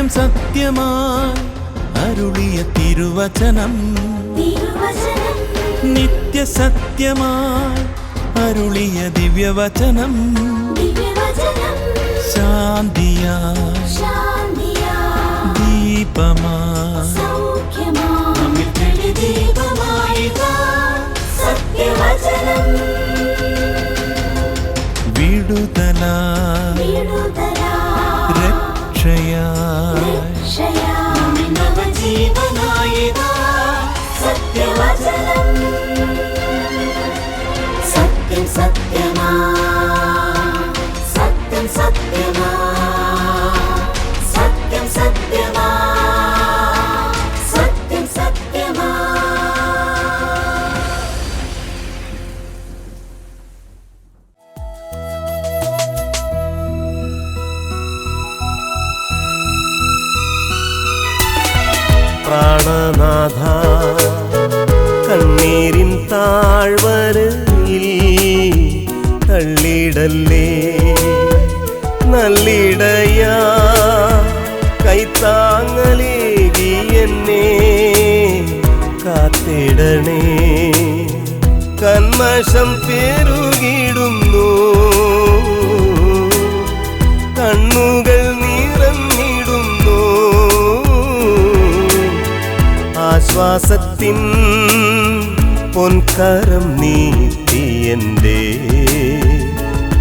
സത്യം സത്യമായി അരുളിയ തിരുവചനം, നിത്യസത്യമായി അരുളിയ ദിവ്യവചനം, ശാന്തിയായി ദീപമായി നമ്മിൽ തെളിദീപമായിതാ സത്യവചനം. വിടുതലായി രക്ഷയായി നമ്മിൽ നവജീവനായിതാ സത്യവചനം. സത്യം സത്യമാ, സത്യം സത്യമാ, സത്യം സത്യമാ, സത്യം സത്യമാ. പ്രാണനാഥ കണ്ണീരിൻ താഴ്വരയിൽ തള്ളിടല്ലേ, നല്ലിടയാ കൈത്താങ്ങലേകി എന്നെ കാത്തിടണേ. കന്മഷം പെരുകിടുന്നു, കണ്ണുകൾ നിറഞ്ഞിടുന്നു, ആശ്വാസത്തിൻ പൊൻകരം നീട്ടി എൻ്റെ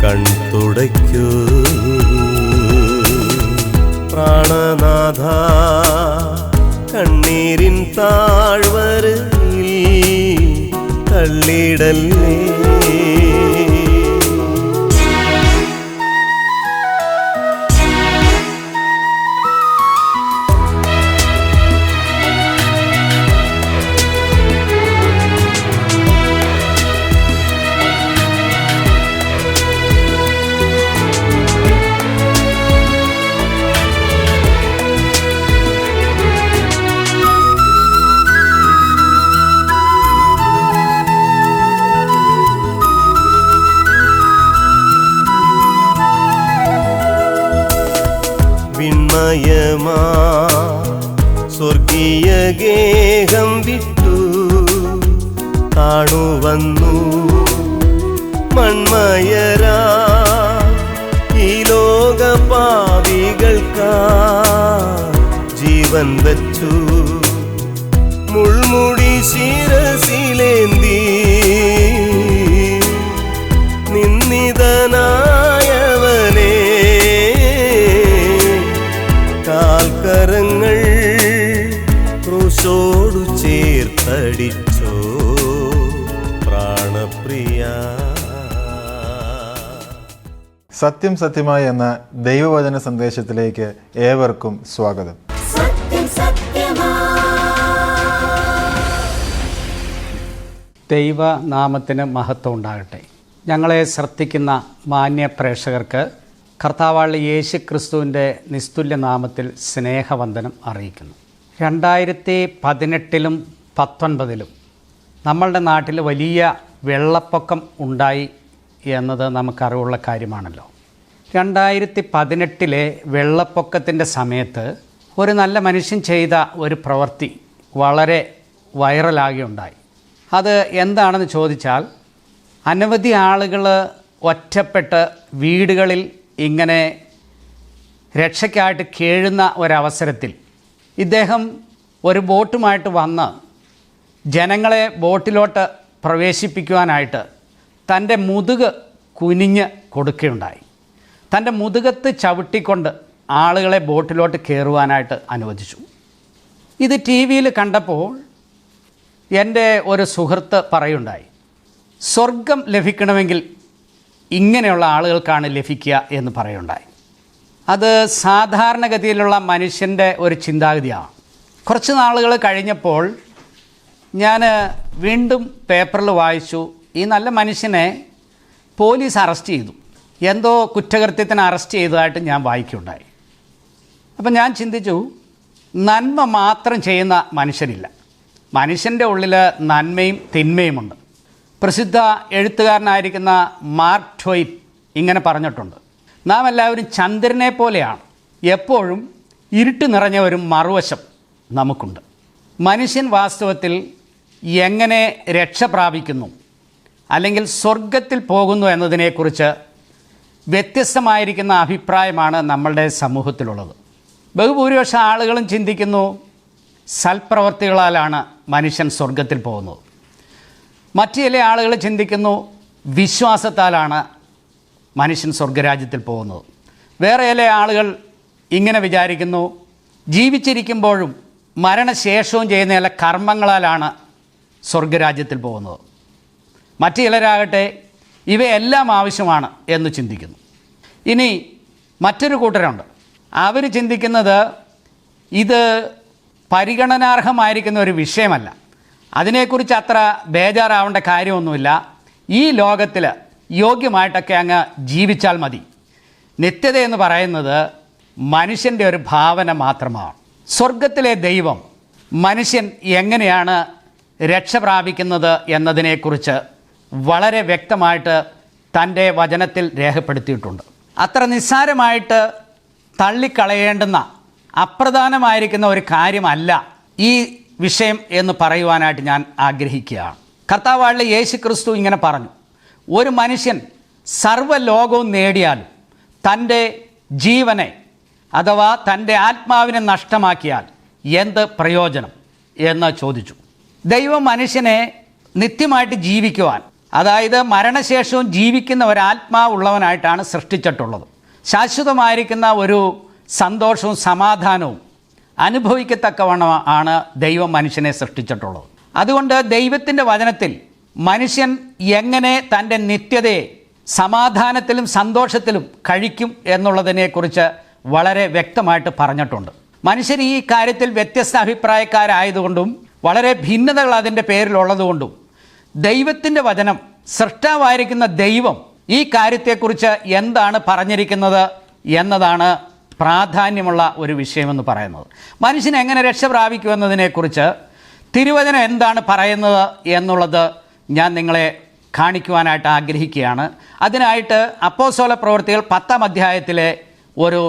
കൺതുടയ്ക്കൂ. പ്രാണനാഥ കണ്ണീരിൻ താഴ്വരയിൽ തള്ളിടല്ലേ. വിണ്മയമാ സ്വർഗീയ ഗേഹം വിട്ടു താണുവന്നു മൺമയരാ ഈ ലോകപാപികൾക്കാ ജീവൻ വച്ചു. മുൾമുടി ശിരസിലേന്തി നിന്ദിതനായവനേ, കാൽക്കരങ്ങൾ ക്രൂശോടു ചേർത്തടിച്ചോ പ്രാണപ്രിയ. സത്യം സത്യമായി എന്ന ദൈവവചന സന്ദേശത്തിലേക്ക് ഏവർക്കും സ്വാഗതം. ദൈവനാമത്തിന് മഹത്വം ഉണ്ടാകട്ടെ. ഞങ്ങളെ ശ്രദ്ധിക്കുന്ന മാന്യ പ്രേക്ഷകർക്ക് കർത്താവായ യേശു ക്രിസ്തുവിൻ്റെ നിസ്തുല്യ നാമത്തിൽ സ്നേഹവന്ദനം അറിയിക്കുന്നു. 2018-ലും 2019-ലും നമ്മളുടെ നാട്ടിൽ വലിയ വെള്ളപ്പൊക്കം ഉണ്ടായി എന്നത് നമുക്കറിവുള്ള കാര്യമാണല്ലോ. 2018-ലെ വെള്ളപ്പൊക്കത്തിൻ്റെ സമയത്ത് ഒരു നല്ല മനുഷ്യൻ ചെയ്ത ഒരു പ്രവൃത്തി വളരെ വൈറലാകുകയുണ്ടായി. അത് എന്താണെന്ന് ചോദിച്ചാൽ, അനവധി ആളുകൾ ഒറ്റപ്പെട്ട് വീടുകളിൽ ഇങ്ങനെ രക്ഷയ്ക്കായിട്ട് കേഴുന്ന ഒരവസരത്തിൽ ഇദ്ദേഹം ഒരു ബോട്ടുമായിട്ട് വന്ന് ജനങ്ങളെ ബോട്ടിലോട്ട് പ്രവേശിപ്പിക്കുവാനായിട്ട് തൻ്റെ മുതുക് കുനിഞ്ഞ് കൊടുക്കുകയുണ്ടായി. തൻ്റെ മുതുകത്ത് ചവിട്ടിക്കൊണ്ട് ആളുകളെ ബോട്ടിലോട്ട് കയറുവാനായിട്ട് അനുവദിച്ചു. ഇത് TV-യിൽ കണ്ടപ്പോൾ എൻ്റെ ഒരു സുഹൃത്ത് പറയുണ്ടായി, സ്വർഗം ലഭിക്കണമെങ്കിൽ ഇങ്ങനെയുള്ള ആളുകൾക്കാണ് ലഭിക്കുക എന്ന് പറയുണ്ടായി. അത് സാധാരണഗതിയിലുള്ള മനുഷ്യൻ്റെ ഒരു ചിന്താഗതിയാണ്. കുറച്ച് നാളുകൾ കഴിഞ്ഞപ്പോൾ ഞാൻ വീണ്ടും പേപ്പറിൽ വായിച്ചു, ഈ നല്ല മനുഷ്യനെ പോലീസ് അറസ്റ്റ് ചെയ്തു, എന്തോ കുറ്റകൃത്യത്തിന് അറസ്റ്റ് ചെയ്തതായിട്ട് ഞാൻ വായിക്കുകയുണ്ടായി. അപ്പം ഞാൻ ചിന്തിച്ചു, നന്മ മാത്രം ചെയ്യുന്ന മനുഷ്യരില്ല, മനുഷ്യൻ്റെ ഉള്ളിൽ നന്മയും തിന്മയുമുണ്ട്. പ്രസിദ്ധ എഴുത്തുകാരനായിരിക്കുന്ന മാർക്ക് ട്വെയിൻ ഇങ്ങനെ പറഞ്ഞിട്ടുണ്ട്, നാം എല്ലാവരും ചന്ദ്രനെ പോലെയാണ്, എപ്പോഴും ഇരുട്ട് നിറഞ്ഞ ഒരു മറുവശം നമുക്കുണ്ട്. മനുഷ്യൻ വാസ്തവത്തിൽ എങ്ങനെ രക്ഷ പ്രാപിക്കുന്നു അല്ലെങ്കിൽ സ്വർഗത്തിൽ പോകുന്നു എന്നതിനെക്കുറിച്ച് വ്യത്യസ്തമായിരിക്കുന്ന അഭിപ്രായമാണ് നമ്മളുടെ സമൂഹത്തിലുള്ളത്. ബഹുഭൂരിപക്ഷം ആളുകളും ചിന്തിക്കുന്നു സൽപ്രവർത്തികളാലാണ് മനുഷ്യൻ സ്വർഗത്തിൽ പോകുന്നത്. മറ്റു ചില ആളുകൾ ചിന്തിക്കുന്നു വിശ്വാസത്താലാണ് മനുഷ്യൻ സ്വർഗരാജ്യത്തിൽ പോകുന്നത്. വേറെ ചില ആളുകൾ ഇങ്ങനെ വിചാരിക്കുന്നു, ജീവിച്ചിരിക്കുമ്പോഴും മരണശേഷവും ചെയ്യുന്ന ചില കർമ്മങ്ങളാലാണ് സ്വർഗരാജ്യത്തിൽ പോകുന്നത്. മറ്റു ചിലരാകട്ടെ ഇവയെല്ലാം ആവശ്യമാണ് എന്ന് ചിന്തിക്കുന്നു. ഇനി മറ്റൊരു കൂട്ടരുണ്ട്, അവർ ചിന്തിക്കുന്നത് ഇത് പരിഗണനാർഹമായിരിക്കുന്ന ഒരു വിഷയമല്ല, അതിനെക്കുറിച്ച് അത്ര ബേജാറാവേണ്ട കാര്യമൊന്നുമില്ല, ഈ ലോകത്തിൽ യോഗ്യമായിട്ടൊക്കെ അങ്ങ് ജീവിച്ചാൽ മതി. നിത്യത എന്ന് പറയുന്നത് മനുഷ്യൻ്റെ ഒരു ഭാവന മാത്രമാണ്. സ്വർഗത്തിലെ ദൈവം മനുഷ്യൻ എങ്ങനെയാണ് രക്ഷ പ്രാപിക്കുന്നത് എന്നതിനെക്കുറിച്ച് വളരെ വ്യക്തമായിട്ട് തൻ്റെ വചനത്തിൽ രേഖപ്പെടുത്തിയിട്ടുണ്ട്. അത്ര നിസ്സാരമായിട്ട് തള്ളിക്കളയേണ്ടുന്ന അപ്രധാനമായിരിക്കുന്ന ഒരു കാര്യമല്ല ഈ വിഷയം എന്ന് പറയുവാനായിട്ട് ഞാൻ ആഗ്രഹിക്കുകയാണ്. കർത്താവായ യേശു ക്രിസ്തു ഇങ്ങനെ പറഞ്ഞു, ഒരു മനുഷ്യൻ സർവ്വലോകവും നേടിയാലും തൻ്റെ ജീവനെ അഥവാ തൻ്റെ ആത്മാവിനെ നഷ്ടമാക്കിയാൽ എന്ത് പ്രയോജനം എന്ന് ചോദിച്ചു. ദൈവം മനുഷ്യനെ നിത്യമായിട്ട് ജീവിക്കുവാൻ, അതായത് മരണശേഷവും ജീവിക്കുന്ന ഒരാത്മാവുള്ളവനായിട്ടാണ് സൃഷ്ടിച്ചിട്ടുള്ളത്. ശാശ്വതമായിരിക്കുന്ന ഒരു സന്തോഷവും സമാധാനവും അനുഭവിക്കത്തക്കവണ്ണം ആണ് ദൈവം മനുഷ്യനെ സൃഷ്ടിച്ചിട്ടുള്ളത്. അതുകൊണ്ട് ദൈവത്തിൻ്റെ വചനത്തിൽ മനുഷ്യൻ എങ്ങനെ തൻ്റെ നിത്യതയെ സമാധാനത്തിലും സന്തോഷത്തിലും കഴിക്കും എന്നുള്ളതിനെക്കുറിച്ച് വളരെ വ്യക്തമായിട്ട് പറഞ്ഞിട്ടുണ്ട്. മനുഷ്യർ ഈ കാര്യത്തിൽ വ്യത്യസ്ത അഭിപ്രായക്കാരായതുകൊണ്ടും വളരെ ഭിന്നതകൾ അതിൻ്റെ പേരിലുള്ളതുകൊണ്ടും ദൈവത്തിൻ്റെ വചനം, സൃഷ്ടാവായിരിക്കുന്ന ദൈവം ഈ കാര്യത്തെക്കുറിച്ച് എന്താണ് പറഞ്ഞിരിക്കുന്നത് എന്നതാണ് പ്രാധാന്യമുള്ള ഒരു വിഷയമെന്ന് പറയുന്നത്. മനുഷ്യൻ എങ്ങനെ രക്ഷ പ്രാപിക്കുമെന്നതിനെക്കുറിച്ച് തിരുവചനം എന്താണ് പറയുന്നത് എന്നുള്ളത് ഞാൻ നിങ്ങളെ കാണിക്കുവാനായിട്ട് ആഗ്രഹിക്കുകയാണ്. അതിനായിട്ട് അപ്പോസ്തല പ്രവൃത്തികൾ 10-ാം അധ്യായത്തിലെ ഒരു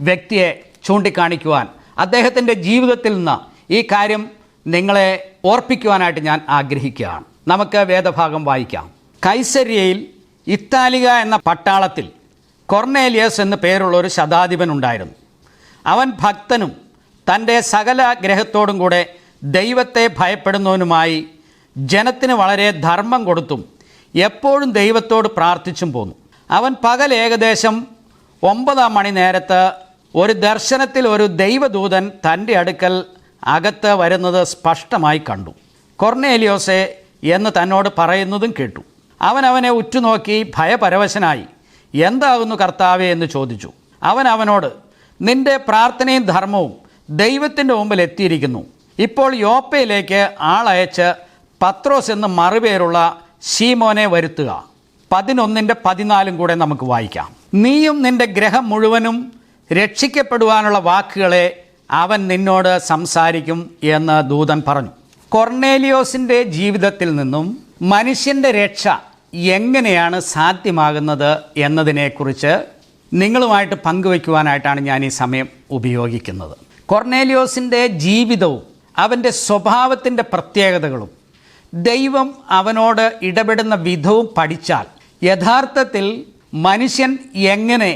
വ്യക്തിയെ ചൂണ്ടിക്കാണിക്കുവാൻ, അദ്ദേഹത്തിൻ്റെ ജീവിതത്തിൽ നിന്ന് ഈ കാര്യം നിങ്ങളെ ഓർപ്പിക്കുവാനായിട്ട് ഞാൻ ആഗ്രഹിക്കുകയാണ്. നമുക്ക് വേദഭാഗം വായിക്കാം. കൈസര്യയിൽ ഇത്താലിക എന്ന പട്ടാളത്തിൽ കൊർണേലിയസ് എന്നു പേരുള്ള ഒരു ശതാധിപൻ ഉണ്ടായിരുന്നു. അവൻ ഭക്തനും തൻ്റെ സകല ഗ്രഹത്തോടും കൂടെ ദൈവത്തെ ഭയപ്പെടുന്നവനുമായി ജനത്തിന് വളരെ ധർമ്മം കൊടുത്തും എപ്പോഴും ദൈവത്തോട് പ്രാർത്ഥിച്ചും പോന്നു. അവൻ പകൽ ഏകദേശം 9 മണി നേരത്ത് ഒരു ദർശനത്തിൽ ഒരു ദൈവദൂതൻ തൻ്റെ അടുക്കൽ അകത്ത് വരുന്നത് സ്പഷ്ടമായി കണ്ടു. കൊർണേലിയോസേ എന്ന് തന്നോട് പറയുന്നതും കേട്ടു. അവൻ അവനെ ഉറ്റുനോക്കി ഭയപരവശനായി, എന്താകുന്നു കർത്താവേ എന്ന് ചോദിച്ചു. അവൻ അവനോട്, നിന്റെ പ്രാർത്ഥനയും ധർമ്മവും ദൈവത്തിൻ്റെ മുമ്പിൽ എത്തിയിരിക്കുന്നു. ഇപ്പോൾ യോപ്പയിലേക്ക് ആളയച്ച് പത്രോസ് എന്ന് മറുപേരുള്ള ശീമോനെ വരുത്തുക. 11:14 കൂടെ നമുക്ക് വായിക്കാം. നീയും നിന്റെ ഗ്രഹം മുഴുവനും രക്ഷിക്കപ്പെടുവാനുള്ള വാക്കുകളെ അവൻ നിന്നോട് സംസാരിക്കും എന്ന് ദൂതൻ പറഞ്ഞു. കൊർണേലിയോസിൻ്റെ ജീവിതത്തിൽ നിന്നും മനുഷ്യൻ്റെ രക്ഷ എങ്ങനെയാണ് സാധ്യമാകുന്നത് എന്നതിനെക്കുറിച്ച് നിങ്ങളുമായിട്ട് പങ്കുവയ്ക്കുവാനായിട്ടാണ് ഞാൻ ഈ സമയം ഉപയോഗിക്കുന്നത്. കൊർണേലിയോസിൻ്റെ ജീവിതവും അവൻ്റെ സ്വഭാവത്തിൻ്റെ പ്രത്യേകതകളും ദൈവം അവനോട് ഇടപെടുന്ന വിധവും പഠിച്ചാൽ യഥാർത്ഥത്തിൽ മനുഷ്യൻ എങ്ങനെ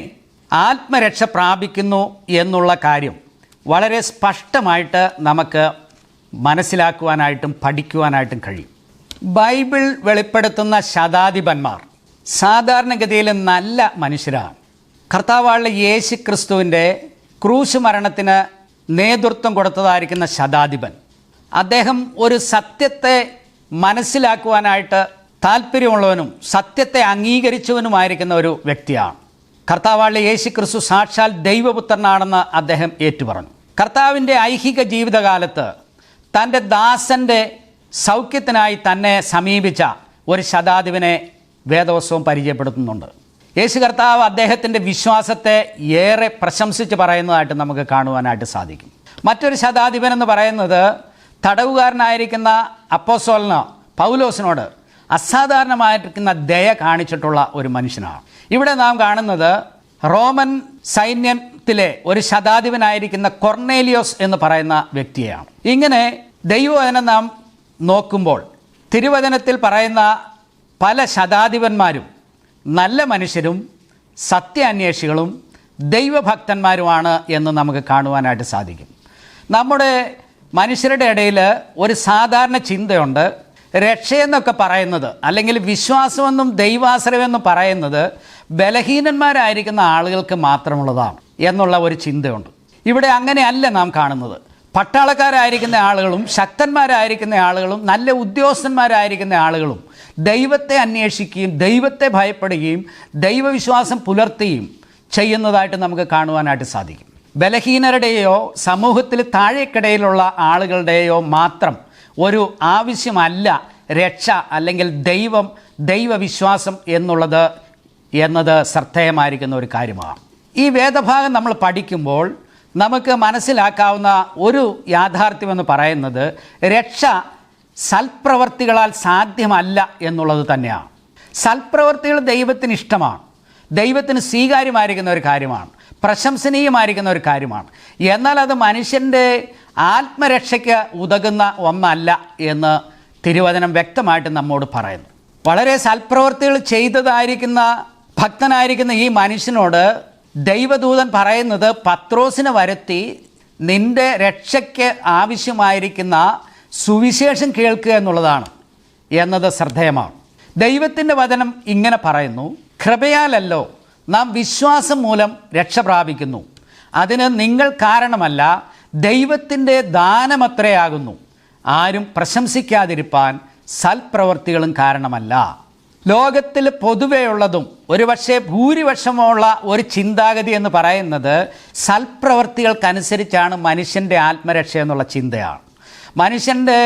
ആത്മരക്ഷ പ്രാപിക്കുന്നു എന്നുള്ള കാര്യം വളരെ സ്പഷ്ടമായിട്ട് നമുക്ക് മനസ്സിലാക്കുവാനായിട്ടും പഠിക്കുവാനായിട്ടും കഴിയും. ബൈബിൾ വെളിപ്പെടുത്തുന്ന ശതാധിപന്മാർ സാധാരണഗതിയിൽ നല്ല മനുഷ്യരാണ്. കർത്താവായ യേശു ക്രിസ്തുവിൻ്റെ ക്രൂശ് മരണത്തിന് നേതൃത്വം കൊടുത്തതായിരിക്കുന്ന ശതാധിപൻ, അദ്ദേഹം ഒരു സത്യത്തെ മനസ്സിലാക്കുവാനായിട്ട് താല്പര്യമുള്ളവനും സത്യത്തെ അംഗീകരിച്ചവനുമായിരിക്കുന്ന ഒരു വ്യക്തിയാണ്. കർത്താവായ യേശു ക്രിസ്തു സാക്ഷാൽ ദൈവപുത്രനാണെന്ന് അദ്ദേഹം ഏറ്റുപറഞ്ഞു. കർത്താവിൻ്റെ ഐഹിക ജീവിതകാലത്ത് തൻ്റെ ദാസൻ്റെ സൗഖ്യത്തിനായി തന്നെ സമീപിച്ച ഒരു ശതാധിപനെ വേദവസ്വം പരിചയപ്പെടുത്തുന്നുണ്ട്. യേശു കർത്താവ് അദ്ദേഹത്തിൻ്റെ വിശ്വാസത്തെ ഏറെ പ്രശംസിച്ച് പറയുന്നതായിട്ട് നമുക്ക് കാണുവാനായിട്ട് സാധിക്കും. മറ്റൊരു ശതാധിപൻ എന്ന് പറയുന്നത് തടവുകാരനായിരിക്കുന്ന അപ്പോസ്തലൻ പൗലോസിനോട് അസാധാരണമായിരിക്കുന്ന ദയ കാണിച്ചിട്ടുള്ള ഒരു മനുഷ്യനാണ്. ഇവിടെ നാം കാണുന്നത് റോമൻ സൈന്യം ത്തിലെ ഒരു ശതാധിപനായിരിക്കുന്ന കൊർണേലിയോസ് എന്ന് പറയുന്ന വ്യക്തിയാണ്. ഇങ്ങനെ ദൈവവചനം നാം നോക്കുമ്പോൾ തിരുവചനത്തിൽ പറയുന്ന പല ശതാധിപന്മാരും നല്ല മനുഷ്യരും സത്യാന്വേഷികളും ദൈവഭക്തന്മാരുമാണ് എന്ന് നമുക്ക് കാണുവാനായിട്ട് സാധിക്കും. നമ്മുടെ മനുഷ്യരുടെ ഇടയിൽ ഒരു സാധാരണ ചിന്തയുണ്ട്. രക്ഷയെന്നൊക്കെ പറയുന്നത്, അല്ലെങ്കിൽ വിശ്വാസമെന്നും ദൈവാശ്രയമെന്നും പറയുന്നത് ബലഹീനന്മാരായിരിക്കുന്ന ആളുകൾക്ക് മാത്രമുള്ളതാണ് എന്നുള്ള ഒരു ചിന്തയുണ്ട്. ഇവിടെ അങ്ങനെയല്ല നാം കാണുന്നത്. പട്ടാളക്കാരായിരിക്കുന്ന ആളുകളും ശക്തന്മാരായിരിക്കുന്ന ആളുകളും നല്ല ഉദ്യോഗസ്ഥന്മാരായിരിക്കുന്ന ആളുകളും ദൈവത്തെ അന്വേഷിക്കുകയും ദൈവത്തെ ഭയപ്പെടുകയും ദൈവവിശ്വാസം പുലർത്തുകയും ചെയ്യുന്നതായിട്ട് നമുക്ക് കാണുവാനായിട്ട് സാധിക്കും. ബലഹീനരുടെയോ സമൂഹത്തിൽ താഴേക്കിടയിലുള്ള ആളുകളുടെയോ മാത്രം ഒരു ആവശ്യമല്ല രക്ഷ അല്ലെങ്കിൽ ദൈവവിശ്വാസം എന്നത് ശ്രദ്ധേയമായിരിക്കുന്ന ഒരു കാര്യമാണ്. ഈ വേദഭാഗം നമ്മൾ പഠിക്കുമ്പോൾ നമുക്ക് മനസ്സിലാക്കാവുന്ന ഒരു യാഥാർത്ഥ്യമെന്ന് പറയുന്നത് രക്ഷ സൽപ്രവർത്തികളാൽ സാധ്യമല്ല എന്നുള്ളത് തന്നെയാണ്. സൽപ്രവർത്തികൾ ദൈവത്തിന് ഇഷ്ടമാണ്, ദൈവത്തിന് സ്വീകാര്യമായിരിക്കുന്ന ഒരു കാര്യമാണ്, പ്രശംസനീയമായിരിക്കുന്ന ഒരു കാര്യമാണ്. എന്നാൽ അത് മനുഷ്യൻ്റെ ആത്മരക്ഷയ്ക്ക് ഉതകുന്ന ഒന്നല്ല എന്ന് തിരുവചനം വ്യക്തമായിട്ട് നമ്മോട് പറയുന്നു. വളരെ സൽപ്രവർത്തികൾ ചെയ്തതായിരിക്കുന്ന ഭക്തനായിരിക്കുന്ന ഈ മനുഷ്യനോട് ദൈവദൂതൻ പറയുന്നത് പത്രോസിനെ വരുത്തി നിന്റെ രക്ഷയ്ക്ക് ആവശ്യമായിരിക്കുന്ന സുവിശേഷം കേൾക്കുക എന്നുള്ളതാണ് എന്നത് ശ്രദ്ധേയമാണ്. ദൈവത്തിൻ്റെ വചനം ഇങ്ങനെ പറയുന്നു, കൃപയാലല്ലോ നാം വിശ്വാസം മൂലം രക്ഷ പ്രാപിക്കുന്നു, അതിന് നിങ്ങൾ കാരണമല്ല, ദൈവത്തിൻ്റെ ദാനമത്രയാകുന്നു, ആരും പ്രശംസിക്കാതിരിപ്പാൻ സൽപ്രവർത്തികളും കാരണമല്ല. ലോകത്തിൽ പൊതുവെയുള്ളതും ഒരുപക്ഷെ ഭൂരിപക്ഷമുള്ള ഒരു ചിന്താഗതി എന്ന് പറയുന്നത് സൽപ്രവർത്തികൾക്കനുസരിച്ചാണ് മനുഷ്യൻ്റെ ആത്മരക്ഷ എന്നുള്ള ചിന്തയാണ്. മനുഷ്യൻ്റെ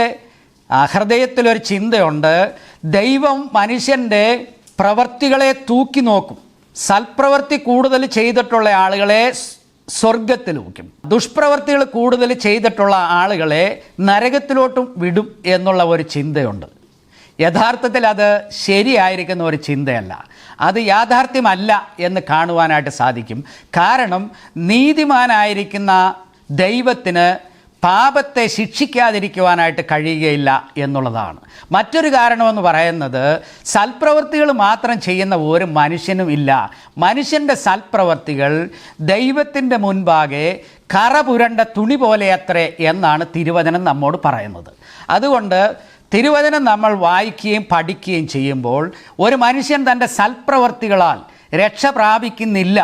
ഹൃദയത്തിലൊരു ചിന്തയുണ്ട്, ദൈവം മനുഷ്യൻ്റെ പ്രവർത്തികളെ തൂക്കി നോക്കും, സൽപ്രവർത്തി കൂടുതൽ ചെയ്തിട്ടുള്ള ആളുകളെ സ്വർഗത്തിൽ വയ്ക്കും, ദുഷ്പ്രവർത്തികൾ കൂടുതൽ ചെയ്തിട്ടുള്ള ആളുകളെ നരകത്തിലോട്ടും വിടും എന്നുള്ള ഒരു ചിന്തയുണ്ട്. യഥാർത്ഥത്തിൽ അത് ശരിയായിരിക്കുന്ന ഒരു ചിന്തയല്ല, അത് യാഥാർത്ഥ്യമല്ല എന്ന് കാണുവാനായിട്ട് സാധിക്കും. കാരണം നീതിമാനായിരിക്കുന്ന ദൈവത്തിന് പാപത്തെ ശിക്ഷിക്കാതിരിക്കുവാനായിട്ട് കഴിയുകയില്ല എന്നുള്ളതാണ്. മറ്റൊരു കാരണമെന്ന് പറയുന്നത് സൽപ്രവൃത്തികൾ മാത്രം ചെയ്യുന്ന ഒരു മനുഷ്യനും ഇല്ല. മനുഷ്യൻ്റെ സൽപ്രവൃത്തികൾ ദൈവത്തിൻ്റെ മുൻപാകെ കറ പുരണ്ട തുണി പോലെയത്രേ എന്നാണ് തിരുവചനം നമ്മോട് പറയുന്നത്. അതുകൊണ്ട് തിരുവചനം നമ്മൾ വായിക്കുകയും പഠിക്കുകയും ചെയ്യുമ്പോൾ ഒരു മനുഷ്യൻ തൻ്റെ സൽപ്രവൃത്തികളാൽ രക്ഷ പ്രാപിക്കുന്നില്ല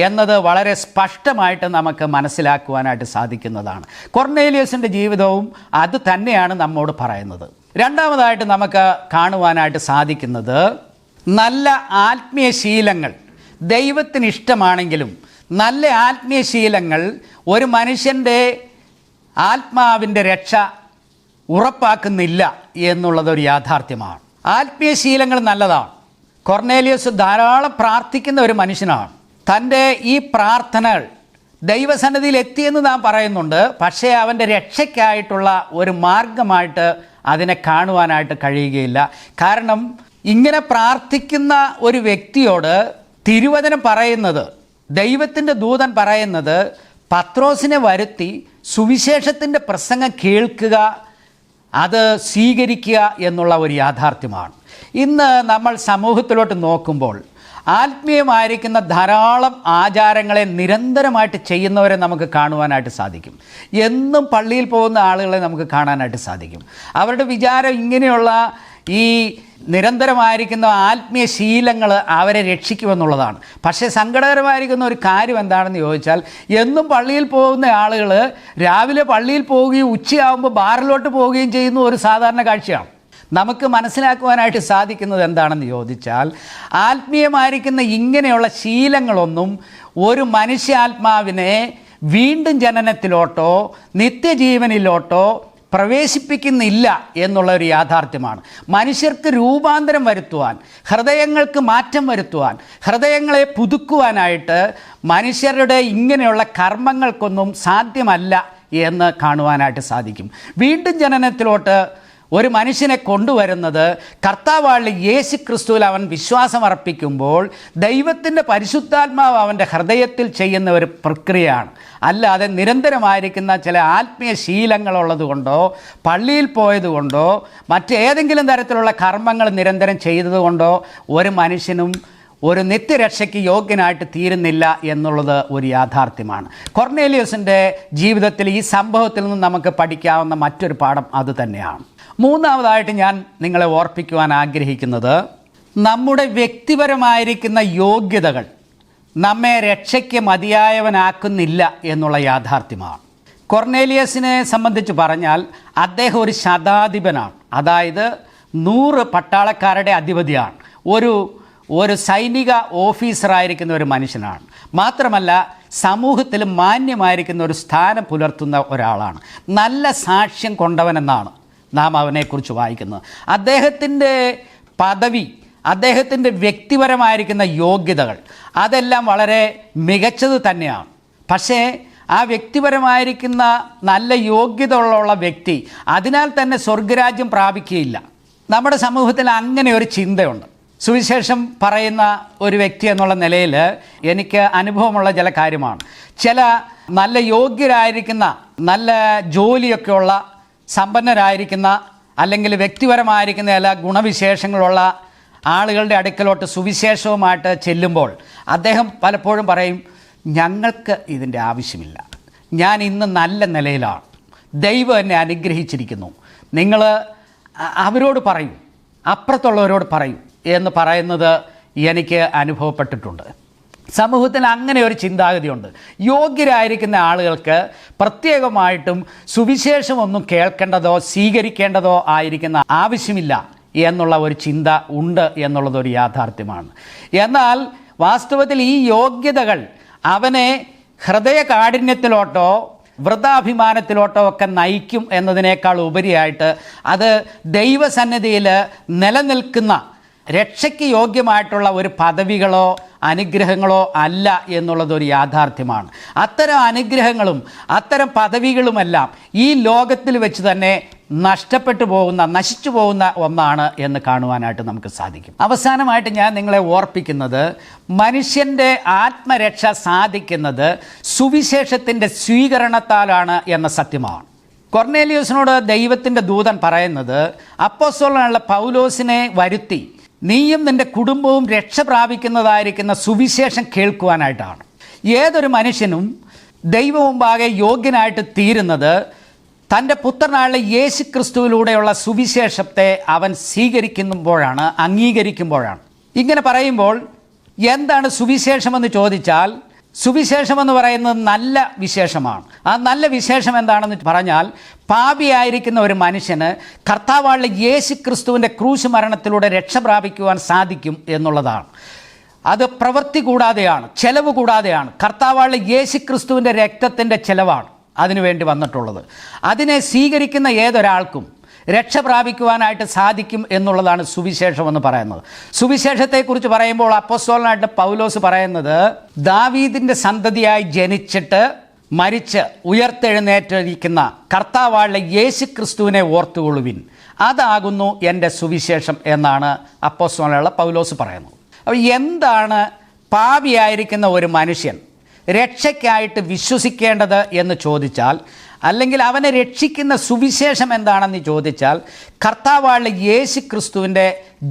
എന്നത് വളരെ സ്പഷ്ടമായിട്ട് നമുക്ക് മനസ്സിലാക്കുവാനായിട്ട് സാധിക്കുന്നതാണ്. കൊർണേലിയസിൻ്റെ ജീവിതവും അത് തന്നെയാണ് നമ്മോട് പറയുന്നത്. രണ്ടാമതായിട്ട് നമുക്ക് കാണുവാനായിട്ട് സാധിക്കുന്നത് നല്ല ആത്മീയ ശീലങ്ങൾ ദൈവത്തിന് ഇഷ്ടമാണെങ്കിലും നല്ല ആത്മീയ ശീലങ്ങൾ ഒരു മനുഷ്യൻ്റെ ആത്മാവിൻ്റെ രക്ഷ ഉറപ്പാക്കുന്നില്ല എന്നുള്ളതൊരു യാഥാർത്ഥ്യമാണ്. ആത്മീയ ശീലങ്ങൾ നല്ലതാണ്. കൊർണേലിയസ് ധാരാളം പ്രാർത്ഥിക്കുന്ന ഒരു മനുഷ്യനാണ്. തൻ്റെ ഈ പ്രാർത്ഥനകൾ ദൈവസന്നിധിയിൽ എത്തിയെന്ന് നാം പറയുന്നുണ്ട്. പക്ഷേ അവൻ്റെ രക്ഷയ്ക്കായിട്ടുള്ള ഒരു മാർഗമായിട്ട് അതിനെ കാണുവാനായിട്ട് കഴിയുകയില്ല. കാരണം ഇങ്ങനെ പ്രാർത്ഥിക്കുന്ന ഒരു വ്യക്തിയോട് തിരുവചനം പറയുന്നത്, ദൈവത്തിൻ്റെ ദൂതൻ പറയുന്നത്, പത്രോസിനെ വരുത്തി സുവിശേഷത്തിൻ്റെ പ്രസംഗം കേൾക്കുക, അത് സ്വീകരിക്കുക എന്നുള്ള ഒരു യാഥാർത്ഥ്യമാണ്. ഇന്ന് നമ്മൾ സമൂഹത്തിലോട്ട് നോക്കുമ്പോൾ ആത്മീയമായിരിക്കുന്ന ധാരാളം ആചാരങ്ങളെ നിരന്തരമായിട്ട് ചെയ്യുന്നവരെ നമുക്ക് കാണുവാനായിട്ട് സാധിക്കും. എന്നും പള്ളിയിൽ പോകുന്ന ആളുകളെ നമുക്ക് കാണാനായിട്ട് സാധിക്കും. അവരുടെ വിചാരം ഇങ്ങനെയുള്ള ഈ നിരന്തരമായിരിക്കുന്ന ആത്മീയ ശീലങ്ങൾ അവരെ രക്ഷിക്കുമെന്നുള്ളതാണ്. പക്ഷേ സങ്കടകരമായിരിക്കുന്ന ഒരു കാര്യം എന്താണെന്ന് ചോദിച്ചാൽ, എന്നും പള്ളിയിൽ പോകുന്ന ആളുകൾ രാവിലെ പള്ളിയിൽ പോവുകയും ഉച്ചയാകുമ്പോൾ ബാറിലോട്ട് പോവുകയും ചെയ്യുന്ന ഒരു സാധാരണ കാഴ്ചയാണ്. നമുക്ക് മനസ്സിലാക്കുവാനായിട്ട് സാധിക്കുന്നത് എന്താണെന്ന് ചോദിച്ചാൽ, ആത്മീയമായിരിക്കുന്ന ഇങ്ങനെയുള്ള ശീലങ്ങളൊന്നും ഒരു മനുഷ്യാത്മാവിനെ വീണ്ടും ജനനത്തിലോട്ടോ നിത്യജീവനിലോട്ടോ പ്രവേശിപ്പിക്കുന്നില്ല എന്നുള്ള ഒരു യാഥാർത്ഥ്യമാണ്. മനുഷ്യർക്ക് രൂപാന്തരം വരുത്തുവാൻ, ഹൃദയങ്ങൾക്ക് മാറ്റം വരുത്തുവാൻ, ഹൃദയങ്ങളെ പുതുക്കുവാനായിട്ട് മനുഷ്യരുടെ ഇങ്ങനെയുള്ള കർമ്മങ്ങൾക്കൊന്നും സാധ്യമല്ല എന്ന് കാണുവാനായിട്ട് സാധിക്കും. വീണ്ടും ജനനത്തിലോട്ട് ഒരു മനുഷ്യനെ കൊണ്ടുവരുന്നത് കർത്താവായ യേശു ക്രിസ്തുവിൽ അവൻ വിശ്വാസം അർപ്പിക്കുമ്പോൾ ദൈവത്തിൻ്റെ പരിശുദ്ധാത്മാവ് അവൻ്റെ ഹൃദയത്തിൽ ചെയ്യുന്ന ഒരു പ്രക്രിയയാണ്. അല്ലാതെ നിരന്തരമായിരിക്കുന്ന ചില ആത്മീയ ശീലങ്ങളുള്ളത് കൊണ്ടോ പള്ളിയിൽ പോയതുകൊണ്ടോ മറ്റേതെങ്കിലും തരത്തിലുള്ള കർമ്മങ്ങൾ നിരന്തരം ചെയ്തതുകൊണ്ടോ ഒരു മനുഷ്യനും ഒരു നിത്യരക്ഷയ്ക്ക് യോഗ്യനായിട്ട് തീരുന്നില്ല എന്നുള്ളത് ഒരു യാഥാർത്ഥ്യമാണ്. കൊർന്നേലിയോസിൻ്റെ ജീവിതത്തിൽ ഈ സംഭവത്തിൽ നിന്ന് നമുക്ക് പഠിക്കാവുന്ന മറ്റൊരു പാഠം അത് തന്നെയാണ്. മൂന്നാമതായിട്ട് ഞാൻ നിങ്ങളെ ഓർപ്പിക്കുവാൻ ആഗ്രഹിക്കുന്നത്, നമ്മുടെ വ്യക്തിപരമായിരിക്കുന്ന യോഗ്യതകൾ നമ്മെ രക്ഷയ്ക്ക് മതിയായവനാക്കുന്നില്ല എന്നുള്ള യാഥാർത്ഥ്യമാണ്. കൊർന്നേലിയസിനെ സംബന്ധിച്ച് പറഞ്ഞാൽ അദ്ദേഹം ഒരു ശതാധിപനാണ്, അതായത് 100 പട്ടാളക്കാരുടെ അധിപതിയാണ്, ഒരു സൈനിക ഓഫീസറായിരിക്കുന്ന ഒരു മനുഷ്യനാണ്. മാത്രമല്ല സമൂഹത്തിൽ മാന്യമായിരിക്കുന്ന ഒരു സ്ഥാനം പുലർത്തുന്ന ഒരാളാണ്. നല്ല സാക്ഷ്യം കൊണ്ടവനെന്നാണ് നാം അവനെക്കുറിച്ച് വായിക്കുന്നത്. അദ്ദേഹത്തിൻ്റെ പദവി, അദ്ദേഹത്തിൻ്റെ വ്യക്തിപരമായിരിക്കുന്ന യോഗ്യതകൾ അതെല്ലാം വളരെ മികച്ചത് തന്നെയാണ്. പക്ഷേ ആ വ്യക്തിപരമായിരിക്കുന്ന നല്ല യോഗ്യത ഉള്ള വ്യക്തി അതിനാൽ തന്നെ സ്വർഗരാജ്യം പ്രാപിക്കുകയില്ല. നമ്മുടെ സമൂഹത്തിൽ അങ്ങനെ ഒരു ചിന്തയുണ്ട്. സുവിശേഷം പറയുന്ന ഒരു വ്യക്തി എന്നുള്ള നിലയിൽ എനിക്ക് അനുഭവമുള്ള ചില കാര്യമാണ്. ചില നല്ല യോഗ്യരായിരിക്കുന്ന, നല്ല ജോലിയൊക്കെയുള്ള, സമ്പന്നരായിരിക്കുന്ന, അല്ലെങ്കിൽ വ്യക്തിപരമായിരിക്കുന്ന ചില ഗുണവിശേഷങ്ങളുള്ള ആളുകളുടെ അടുക്കലോട്ട് സുവിശേഷവുമായിട്ട് ചെല്ലുമ്പോൾ അദ്ദേഹം പലപ്പോഴും പറയും, ഞങ്ങൾക്ക് ഇതിൻ്റെ ആവശ്യമില്ല, ഞാൻ ഇന്ന് നല്ല നിലയിലാണ്, ദൈവം എന്നെ അനുഗ്രഹിച്ചിരിക്കുന്നു, നിങ്ങൾ അവരോട് പറയും, അപ്പുറത്തുള്ളവരോട് പറയും എന്ന് പറയുന്നത് എനിക്ക് അനുഭവപ്പെട്ടിട്ടുണ്ട്. സമൂഹത്തിൽ അങ്ങനെ ഒരു ചിന്താഗതിയുണ്ട്. യോഗ്യരായിരിക്കുന്ന ആളുകൾക്ക് പ്രത്യേകമായിട്ടും സുവിശേഷമൊന്നും കേൾക്കേണ്ടതോ സ്വീകരിക്കേണ്ടതോ ആയിരിക്കുന്ന ആവശ്യമില്ല എന്നുള്ള ഒരു ചിന്ത ഉണ്ട് എന്നുള്ളതൊരു യാഥാർത്ഥ്യമാണ്. എന്നാൽ വാസ്തവത്തിൽ ഈ യോഗ്യതകൾ അവനെ ഹൃദയ കാഠിന്യത്തിലോട്ടോ വൃഥാഭിമാനത്തിലോട്ടോ ഒക്കെ നയിക്കും എന്നതിനേക്കാൾ ഉപരിയായിട്ട് അത് ദൈവസന്നിധിയിൽ നിലനിൽക്കുന്ന രക്ഷയ്ക്ക് യോഗ്യമായിട്ടുള്ള ഒരു പദവികളോ അനുഗ്രഹങ്ങളോ അല്ല എന്നുള്ളതൊരു യാഥാർത്ഥ്യമാണ്. അത്തരം അനുഗ്രഹങ്ങളും അത്തരം പദവികളുമെല്ലാം ഈ ലോകത്തിൽ വെച്ച് തന്നെ നഷ്ടപ്പെട്ടു പോകുന്ന, നശിച്ചു പോകുന്ന ഒന്നാണ് എന്ന് കാണുവാനായിട്ട് നമുക്ക് സാധിക്കും. അവസാനമായിട്ട് ഞാൻ നിങ്ങളെ ഓർപ്പിക്കുന്നത്, മനുഷ്യൻ്റെ ആത്മരക്ഷ സാധിക്കുന്നത് സുവിശേഷത്തിൻ്റെ സ്വീകരണത്താലാണ് എന്ന സത്യമാണ്. കൊർന്നേലിയോസിനോട് ദൈവത്തിൻ്റെ ദൂതൻ പറയുന്നത്, അപ്പോസ്തലനായ പൗലോസിനെ വരുത്തി നീയും നിൻ്റെ കുടുംബവും രക്ഷ പ്രാപിക്കുന്നതായിരിക്കുന്ന സുവിശേഷം കേൾക്കുവാനായിട്ടാണ്. ഏതൊരു മനുഷ്യനും ദൈവമുമ്പാകെ യോഗ്യനായിട്ട് തീരുന്നത് തൻ്റെ പുത്രനായ യേശു ക്രിസ്തുവിലൂടെയുള്ള സുവിശേഷത്തെ അവൻ സ്വീകരിക്കുമ്പോഴാണ്, അംഗീകരിക്കുമ്പോഴാണ്. ഇങ്ങനെ പറയുമ്പോൾ എന്താണ് സുവിശേഷമെന്ന് ചോദിച്ചാൽ, സുവിശേഷമെന്ന് പറയുന്നത് നല്ല വിശേഷമാണ്. ആ നല്ല വിശേഷം എന്താണെന്ന് പറഞ്ഞാൽ, പാപിയായിരിക്കുന്ന ഒരു മനുഷ്യന് കർത്താവായ യേശു ക്രിസ്തുവിൻ്റെ ക്രൂശ് മരണത്തിലൂടെ രക്ഷ പ്രാപിക്കുവാൻ സാധിക്കും എന്നുള്ളതാണ്. അത് പ്രവൃത്തി കൂടാതെയാണ്, ചെലവ് കൂടാതെയാണ്. കർത്താവായ യേശു ക്രിസ്തുവിൻ്റെ രക്തത്തിൻ്റെ ചെലവാണ് അതിനുവേണ്ടി വന്നിട്ടുള്ളത്. അതിനെ സ്വീകരിക്കുന്ന ഏതൊരാൾക്കും രക്ഷ പ്രാപിക്കുവാനായിട്ട് സാധിക്കും എന്നുള്ളതാണ് സുവിശേഷം എന്ന് പറയുന്നത്. സുവിശേഷത്തെക്കുറിച്ച് പറയുമ്പോൾ അപ്പോസ്തലനായിട്ട് പൗലോസ് പറയുന്നത്, ദാവീദിൻ്റെ സന്തതിയായി ജനിച്ചിട്ട് മരിച്ച് ഉയർത്തെഴുന്നേറ്റിരിക്കുന്ന കർത്താവായ യേശു ക്രിസ്തുവിനെ ഓർത്തുകൊള്ളുവിൻ, അതാകുന്നു എൻ്റെ സുവിശേഷം എന്നാണ് അപ്പോസ്തലനായ പൗലോസ് പറയുന്നത്. അപ്പോൾ എന്താണ് പാപിയായിരിക്കുന്ന ഒരു മനുഷ്യൻ രക്ഷയ്ക്കായിട്ട് വിശ്വസിക്കേണ്ടത് എന്ന് ചോദിച്ചാൽ, അല്ലെങ്കിൽ അവനെ രക്ഷിക്കുന്ന സുവിശേഷം എന്താണെന്ന് ചോദിച്ചാൽ, കർത്താവായ യേശു ക്രിസ്തുവിൻ്റെ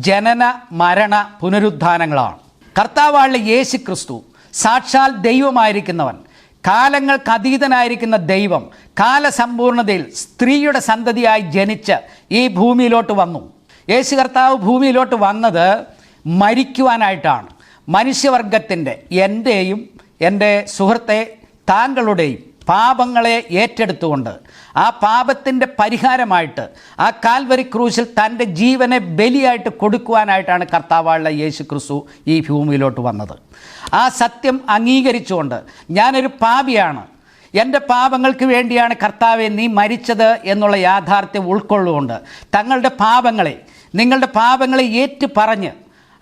ജനന മരണ പുനരുദ്ധാനങ്ങളാണ്. കർത്താവായ യേശു ക്രിസ്തു സാക്ഷാൽ ദൈവമായിരിക്കുന്നവൻ, കാലങ്ങൾക്ക് അതീതനായിരിക്കുന്ന ദൈവം കാലസമ്പൂർണതയിൽ സ്ത്രീയുടെ സന്തതിയായി ജനിച്ച് ഈ ഭൂമിയിലോട്ട് വന്നു. യേശു കർത്താവ് ഭൂമിയിലോട്ട് വന്നത് മരിക്കുവാനായിട്ടാണ്. മനുഷ്യവർഗത്തിൻ്റെ, എൻ്റെയും എൻ്റെ സുഹൃത്തെ താങ്കളുടെയും പാപങ്ങളെ ഏറ്റെടുത്തുകൊണ്ട് ആ പാപത്തിൻ്റെ പരിഹാരമായിട്ട് ആ കാൽവരി ക്രൂശിൽ തൻ്റെ ജീവനെ ബലിയായിട്ട് കൊടുക്കുവാനായിട്ടാണ് കർത്താവായ യേശു ക്രിസ്തു ഈ ഭൂമിയിലോട്ട് വന്നത്. ആ സത്യം അംഗീകരിച്ചുകൊണ്ട്, ഞാനൊരു പാപിയാണ്, എൻ്റെ പാപങ്ങൾക്ക് വേണ്ടിയാണ് കർത്താവെ നീ മരിച്ചത് എന്നുള്ള യാഥാർത്ഥ്യം ഉൾക്കൊള്ളുകൊണ്ട് നിങ്ങളുടെ പാപങ്ങളെ ഏറ്റു പറഞ്ഞ്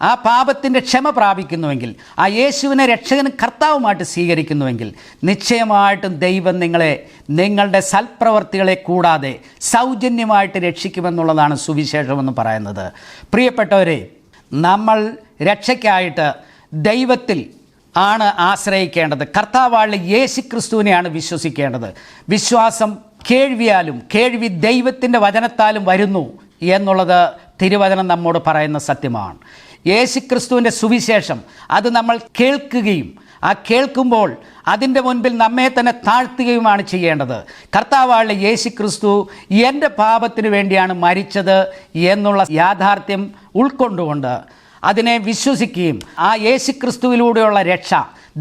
ആ പാപത്തിൻ്റെ ക്ഷമ പ്രാപിക്കുന്നുവെങ്കിൽ, ആ യേശുവിനെ രക്ഷകനും കർത്താവുമായിട്ട് സ്വീകരിക്കുന്നുവെങ്കിൽ, നിശ്ചയമായിട്ടും ദൈവം നിങ്ങളെ നിങ്ങളുടെ സൽപ്രവർത്തികളെ കൂടാതെ സൗജന്യമായിട്ട് രക്ഷിക്കുമെന്നുള്ളതാണ് സുവിശേഷമെന്ന് പറയുന്നത്. പ്രിയപ്പെട്ടവരെ, നമ്മൾ രക്ഷയ്ക്കായിട്ട് ദൈവത്തിൽ ആണ് ആശ്രയിക്കേണ്ടത്. കർത്താവായ യേശുക്രിസ്തുവിനെയാണ് വിശ്വസിക്കേണ്ടത്. വിശ്വാസം കേൾവിയാലും കേൾവി ദൈവത്തിൻ്റെ വചനത്താലും വരുന്നു എന്നുള്ളത് തിരുവചനം നമ്മോട് പറയുന്ന സത്യമാണ്. യേശുക്രിസ്തുവിൻ്റെ സുവിശേഷം അത് നമ്മൾ കേൾക്കുകയും ആ കേൾക്കുമ്പോൾ അതിൻ്റെ മുൻപിൽ നമ്മെ തന്നെ താഴ്ത്തുകയുമാണ് ചെയ്യേണ്ടത്. കർത്താവായ യേശുക്രിസ്തു എൻ്റെ പാപത്തിന് വേണ്ടിയാണ് മരിച്ചത് എന്നുള്ള യാഥാർത്ഥ്യം ഉൾക്കൊണ്ടുകൊണ്ട് അതിനെ വിശ്വസിക്കുകയും ആ യേശുക്രിസ്തുവിലൂടെയുള്ള രക്ഷ,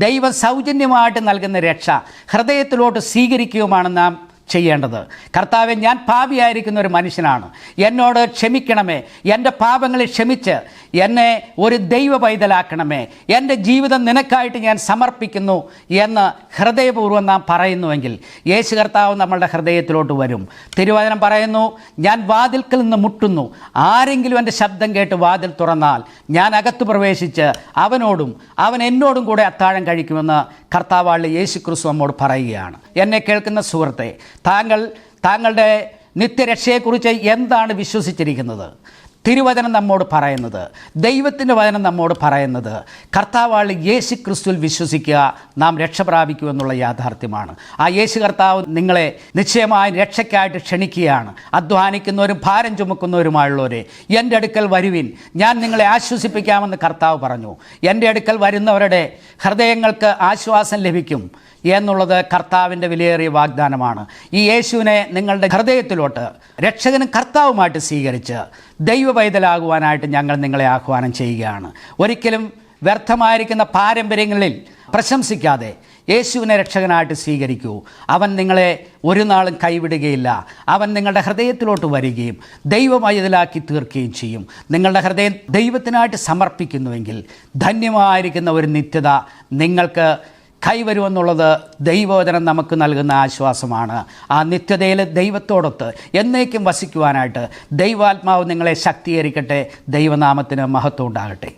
ദൈവം സൗജന്യമായിട്ട് നൽകുന്ന രക്ഷ ഹൃദയത്തിലോട്ട് സ്വീകരിക്കുകയുമാണ് നാം ചെയ്യേണ്ടത്. കർത്താവെ, ഞാൻ പാപിയായിരിക്കുന്ന ഒരു മനുഷ്യനാണ്, എന്നോട് ക്ഷമിക്കണമേ, എൻ്റെ പാപങ്ങളെ ക്ഷമിച്ച് എന്നെ ഒരു ദൈവ പൈതലാക്കണമേ, എൻ്റെ ജീവിതം നിനക്കായിട്ട് ഞാൻ സമർപ്പിക്കുന്നു എന്ന് ഹൃദയപൂർവ്വം നാം പറയുന്നുവെങ്കിൽ യേശു കർത്താവ് നമ്മളുടെ ഹൃദയത്തിലോട്ട് വരും. തിരുവചനം പറയുന്നു, ഞാൻ വാതിൽക്കൽ നിന്ന് മുട്ടുന്നു, ആരെങ്കിലും എൻ്റെ ശബ്ദം കേട്ട് വാതിൽ തുറന്നാൽ ഞാൻ അകത്ത് പ്രവേശിച്ച് അവനോടും അവൻ എന്നോടും കൂടെ അത്താഴം കഴിക്കുമെന്ന് കർത്താവായ യേശുക്രിസ്തു നമ്മോട് പറയുകയാണ്. എന്നെ കേൾക്കുന്ന സുഹൃത്തെ, താങ്കളുടെ നിത്യരക്ഷയെക്കുറിച്ച് എന്താണ് വിശ്വസിച്ചിരിക്കുന്നത്? തിരുവചനം നമ്മോട് പറയുന്നത്, ദൈവത്തിൻ്റെ വചനം നമ്മോട് പറയുന്നത്, കർത്താവായ യേശു ക്രിസ്തുവിൽ വിശ്വസിക്കുക, നാം രക്ഷ പ്രാപിക്കുമെന്നുള്ള യാഥാർത്ഥ്യമാണ്. ആ യേശു കർത്താവ് നിങ്ങളെ നിശ്ചയമായും രക്ഷയ്ക്കായിട്ട് ക്ഷണിക്കുകയാണ്. അധ്വാനിക്കുന്നവരും ഭാരം ചുമക്കുന്നവരുമായുള്ളവരെ എൻ്റെ അടുക്കൽ വരുവിൻ, ഞാൻ നിങ്ങളെ ആശ്വസിപ്പിക്കാമെന്ന് കർത്താവ് പറഞ്ഞു. എൻ്റെ അടുക്കൽ വരുന്നവരുടെ ഹൃദയങ്ങൾക്ക് ആശ്വാസം ലഭിക്കും എന്നുള്ളത് കർത്താവിൻ്റെ വിലയേറിയ വാഗ്ദാനമാണ്. ഈ യേശുവിനെ നിങ്ങളുടെ ഹൃദയത്തിലോട്ട് രക്ഷകനും കർത്താവുമായിട്ട് സ്വീകരിച്ച് ദൈവ പൈതലാകുവാനായിട്ട് ഞങ്ങൾ നിങ്ങളെ ആഹ്വാനം ചെയ്യുകയാണ്. ഒരിക്കലും വ്യർത്ഥമായിരിക്കുന്ന പാരമ്പര്യങ്ങളിൽ പ്രശംസിക്കാതെ യേശുവിനെ രക്ഷകനായിട്ട് സ്വീകരിക്കൂ. അവൻ നിങ്ങളെ ഒരു നാളും കൈവിടുകയില്ല. അവൻ നിങ്ങളുടെ ഹൃദയത്തിലോട്ട് വരികയും ദൈവമയതിലാക്കി തീർക്കുകയും ചെയ്യും. നിങ്ങളുടെ ഹൃദയം ദൈവത്തിനായിട്ട് സമർപ്പിക്കുന്നുവെങ്കിൽ ധന്യമായിരിക്കുന്ന ഒരു നിത്യത നിങ്ങൾക്ക് കൈവരുമെന്നുള്ളത് ദൈവവചനം നമുക്ക് നൽകുന്ന ആശ്വാസമാണ്. ആ നിത്യതയിൽ ദൈവത്തോടൊത്ത് എന്നേക്കും വസിക്കുവാനായിട്ട് ദൈവാത്മാവ് നിങ്ങളെ ശക്തീകരിക്കട്ടെ. ദൈവനാമത്തിന് മഹത്വം ഉണ്ടാകട്ടെ.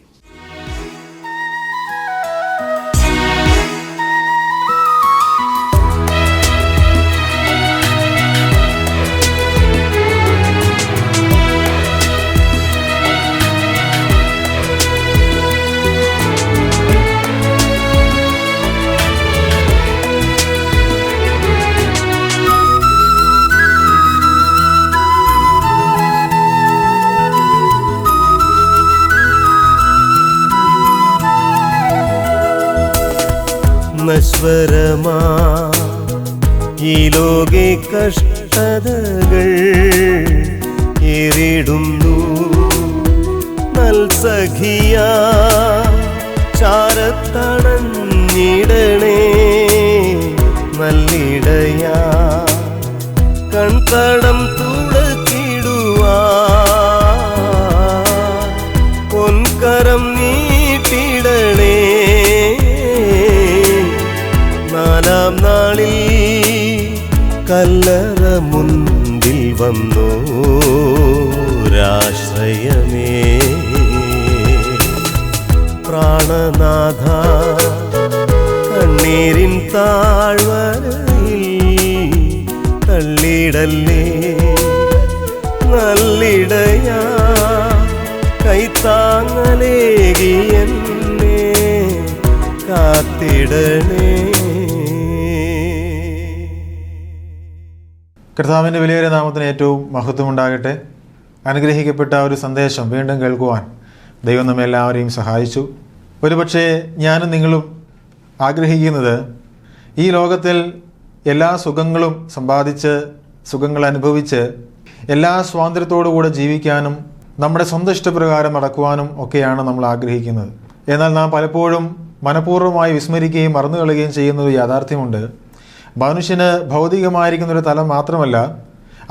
നശ്വരമാ ഈ ലോകെ കഷ്ടതകൾ ഏറിടുന്നു, നൽസഖിയാ ചാരത്തണഞ്ഞിടണേ, നല്ലിടയാ കൺതടം തുടച്ചിടുവാ, പൊൻകരം നീട്ടിടണേ. നാലാം നാളിൽ കല്ലറ മുൻപിൽ വന്നോരാശ്രയമേ, പ്രാണനാഥ കണ്ണീരിൻ താഴ്വരയിൽ തള്ളിടല്ലേ, നല്ലിടയാ കൈത്താങ്ങലേകി എന്നെ കാത്തിടണേ. കർത്താവിൻ്റെ വിലയേറിയ നാമത്തിന് ഏറ്റവും മഹത്വമുണ്ടാകട്ടെ. അനുഗ്രഹിക്കപ്പെട്ട ഒരു സന്ദേശം വീണ്ടും കേൾക്കുവാൻ ദൈവം നമ്മെ എല്ലാവരെയും സഹായിച്ചു. ഒരുപക്ഷെ ഞാനും നിങ്ങളും ആഗ്രഹിക്കുന്നത് ഈ ലോകത്തിൽ എല്ലാ സുഖങ്ങളും സമ്പാദിച്ച്, സുഖങ്ങൾ അനുഭവിച്ച്, എല്ലാ സ്വാതന്ത്ര്യത്തോടുകൂടെ ജീവിക്കാനും നമ്മുടെ സ്വന്തം ഇഷ്ടപ്രകാരം നടക്കുവാനും ഒക്കെയാണ് നമ്മൾ ആഗ്രഹിക്കുന്നത്. എന്നാൽ നാം പലപ്പോഴും മനഃപൂർവ്വമായി വിസ്മരിക്കുകയും മറന്നുകളയുകയും ചെയ്യുന്ന ഒരു യാഥാർത്ഥ്യമുണ്ട്. മനുഷ്യന് ഭൗതികമായിരിക്കുന്നൊരു തലം മാത്രമല്ല,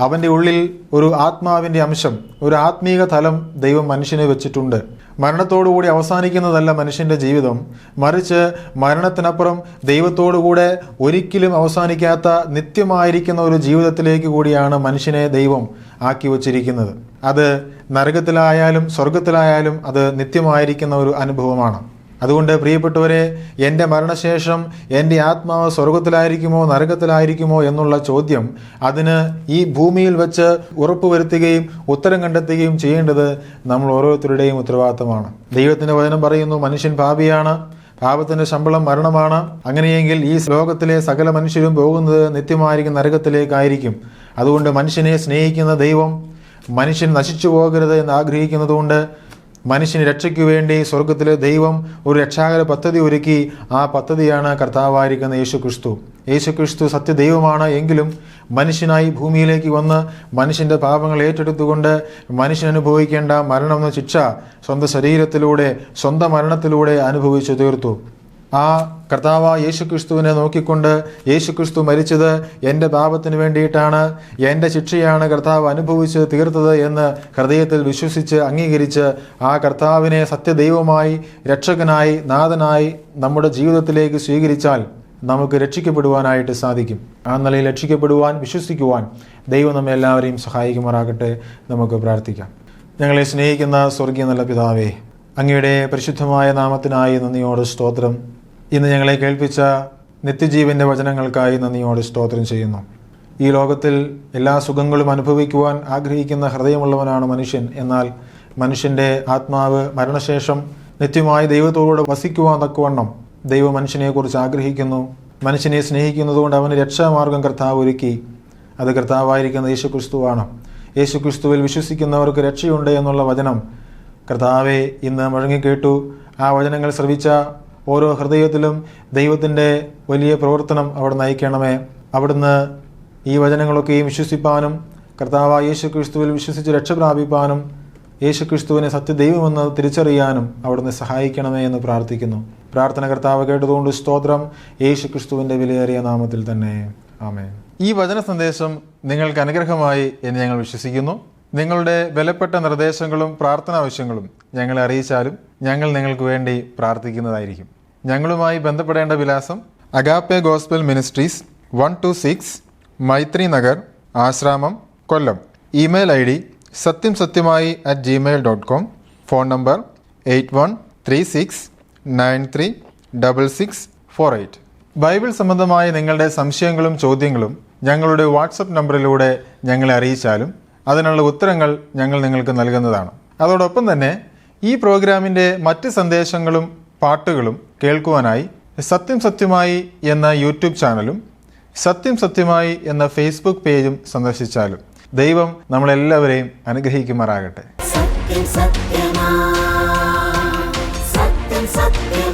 അവൻ്റെ ഉള്ളിൽ ഒരു ആത്മാവിൻ്റെ അംശം, ഒരു ആത്മീക തലം ദൈവം മനുഷ്യനെ വെച്ചിട്ടുണ്ട്. മരണത്തോടുകൂടി അവസാനിക്കുന്നതല്ല മനുഷ്യൻ്റെ ജീവിതം, മറിച്ച് മരണത്തിനപ്പുറം ദൈവത്തോടുകൂടെ ഒരിക്കലും അവസാനിക്കാത്ത നിത്യമായിരിക്കുന്ന ഒരു ജീവിതത്തിലേക്ക് കൂടിയാണ് മനുഷ്യനെ ദൈവം ആക്കി വച്ചിരിക്കുന്നത്. അത് നരകത്തിലായാലും സ്വർഗത്തിലായാലും അത് നിത്യമായിരിക്കുന്ന ഒരു അനുഭവമാണ്. അതുകൊണ്ട് പ്രിയപ്പെട്ടവരെ, എൻ്റെ മരണശേഷം എൻ്റെ ആത്മാവ് സ്വർഗത്തിലായിരിക്കുമോ നരകത്തിലായിരിക്കുമോ എന്നുള്ള ചോദ്യം, അതിന് ഈ ഭൂമിയിൽ വെച്ച് ഉറപ്പുവരുത്തുകയും ഉത്തരം കണ്ടെത്തുകയും ചെയ്യേണ്ടത് നമ്മൾ ഓരോരുത്തരുടെയും ഉത്തരവാദിത്തമാണ്. ദൈവത്തിൻ്റെ വചനം പറയുന്നു, മനുഷ്യൻ പാപിയാണ്, പാപത്തിൻ്റെ ശമ്പളം മരണമാണ്. അങ്ങനെയെങ്കിൽ ഈ ലോകത്തിലെ സകല മനുഷ്യരും പോകുന്നത് നിത്യമായിരിക്കും നരകത്തിലേക്കായിരിക്കും. അതുകൊണ്ട് മനുഷ്യനെ സ്നേഹിക്കുന്ന ദൈവം മനുഷ്യൻ നശിച്ചു പോകരുത് എന്ന് ആഗ്രഹിക്കുന്നതുകൊണ്ട് മനുഷ്യന് രക്ഷയ്ക്കു വേണ്ടി സ്വർഗത്തിലെ ദൈവം ഒരു രക്ഷാകര പദ്ധതി ഒരുക്കി. ആ പദ്ധതിയാണ് കർത്താവായിരിക്കുന്ന യേശുക്രിസ്തു. യേശുക്രിസ്തു സത്യദൈവമാണ് എങ്കിലും മനുഷ്യനായി ഭൂമിയിലേക്ക് വന്ന് മനുഷ്യൻ്റെ പാപങ്ങൾ ഏറ്റെടുത്തുകൊണ്ട് മനുഷ്യൻ അനുഭവിക്കേണ്ട മരണം എന്ന ശിക്ഷ സ്വന്തം ശരീരത്തിലൂടെ, സ്വന്തം മരണത്തിലൂടെ അനുഭവിച്ചു തീർത്തു. ആ കർത്താവ് യേശുക്രിസ്തുവിനെ നോക്കിക്കൊണ്ട്, യേശുക്രിസ്തു മരിച്ചത് എൻ്റെ പാപത്തിന് വേണ്ടിയിട്ടാണ്, എൻ്റെ ശിക്ഷയാണ് കർത്താവ് അനുഭവിച്ച് തീർത്തത് എന്ന് ഹൃദയത്തിൽ വിശ്വസിച്ച് അംഗീകരിച്ച് ആ കർത്താവിനെ സത്യദൈവമായി, രക്ഷകനായി, നാഥനായി നമ്മുടെ ജീവിതത്തിലേക്ക് സ്വീകരിച്ചാൽ നമുക്ക് രക്ഷിക്കപ്പെടുവാനായിട്ട് സാധിക്കും. ആ നിലയിൽ രക്ഷിക്കപ്പെടുവാൻ, വിശ്വസിക്കുവാൻ ദൈവം നമ്മെ എല്ലാവരെയും സഹായിക്കുമാറാകട്ടെ. നമുക്ക് പ്രാർത്ഥിക്കാം. ഞങ്ങളെ സ്നേഹിക്കുന്ന സ്വർഗീയ നല്ല പിതാവേ, അങ്ങയുടെ പരിശുദ്ധമായ നാമത്തിനായി നന്ദിയോട് സ്തോത്രം. ഇന്ന് ഞങ്ങളെ കേൾപ്പിച്ച നിത്യജീവൻ്റെ വചനങ്ങൾക്കായി നന്ദിയോട് സ്തോത്രം ചെയ്യുന്നു. ഈ ലോകത്തിൽ എല്ലാ സുഖങ്ങളും അനുഭവിക്കുവാൻ ആഗ്രഹിക്കുന്ന ഹൃദയമുള്ളവനാണ് മനുഷ്യൻ. എന്നാൽ മനുഷ്യൻ്റെ ആത്മാവ് മരണശേഷം നിത്യമായി ദൈവത്തോടുകൂടെ വസിക്കുവാൻ തക്കവണ്ണം ദൈവം മനുഷ്യനെക്കുറിച്ച് ആഗ്രഹിക്കുന്നു. മനുഷ്യനെ സ്നേഹിക്കുന്നതുകൊണ്ട് അവന് രക്ഷാമാർഗം കർത്താവ് ഒരുക്കി. അത് കർത്താവായിരിക്കുന്ന യേശുക്രിസ്തുവാണ്. യേശുക്രിസ്തുവിൽ വിശ്വസിക്കുന്നവർക്ക് രക്ഷയുണ്ട് എന്നുള്ള വചനം കർത്താവെ ഇന്ന് മുഴങ്ങിക്കേട്ടു. ആ വചനങ്ങൾ ശ്രവിച്ച ഓരോ ഹൃദയത്തിലും ദൈവത്തിൻ്റെ വലിയ പ്രവർത്തനം അവിടെ നയിക്കണമേ. അവിടുന്ന് ഈ വചനങ്ങളൊക്കെയും വിശ്വസിപ്പാനും കർത്താവായ യേശുക്രിസ്തുവിൽ വിശ്വസിച്ച് രക്ഷ പ്രാപിപ്പാനും യേശുക്രിസ്തുവിനെ സത്യദൈവമെന്ന് തിരിച്ചറിയാനും അവിടുന്ന് സഹായിക്കണമേ എന്ന് പ്രാർത്ഥിക്കുന്നു. പ്രാർത്ഥന കർത്താവ് കേട്ടതുകൊണ്ട് സ്തോത്രം. യേശുക്രിസ്തുവിൻ്റെ വിലയേറിയ നാമത്തിൽ തന്നെ ആമേൻ. ഈ വചന സന്ദേശം നിങ്ങൾക്ക് അനുഗ്രഹമായി എന്ന് ഞങ്ങൾ വിശ്വസിക്കുന്നു. നിങ്ങളുടെ വിലപ്പെട്ട നിർദ്ദേശങ്ങളും പ്രാർത്ഥന ആവശ്യങ്ങളും ഞങ്ങളെ അറിയിച്ചാലും ഞങ്ങൾ നിങ്ങൾക്ക് വേണ്ടി പ്രാർത്ഥിക്കുന്നതായിരിക്കും. ഞങ്ങളുമായി ബന്ധപ്പെടേണ്ട വിലാസം Agape Gospel Ministries 126 Maithri Nagar, Ashramam, Kollam. Email ID satyamsatyamai@gmail.com. Phone number 8136936648. Bible സംബന്ധമായ നിങ്ങളുടെ സംശയങ്ങളും ചോദ്യങ്ങളും ഞങ്ങളുടെ വാട്സപ്പ് നമ്പറിലൂടെ ഞങ്ങളെ അറിയിച്ചാലും അതിനുള്ള ഉത്തരങ്ങൾ ഞങ്ങൾ നിങ്ങൾക്ക് നൽകുന്നതാണ്. അതോടൊപ്പം തന്നെ ഈ പ്രോഗ്രാമിൻ്റെ മറ്റ് സന്ദേശങ്ങളും പാട്ടുകളും കേൾക്കുവാനായി സത്യം സത്യമായി എന്ന യൂട്യൂബ് ചാനലും സത്യം സത്യമായി എന്ന ഫേസ്ബുക്ക് പേജും സന്ദർശിച്ചാലും ദൈവം നമ്മളെല്ലാവരെയും അനുഗ്രഹിക്കുമാറാകട്ടെ. സത്യം സത്യമാ, സത്യം സത്യം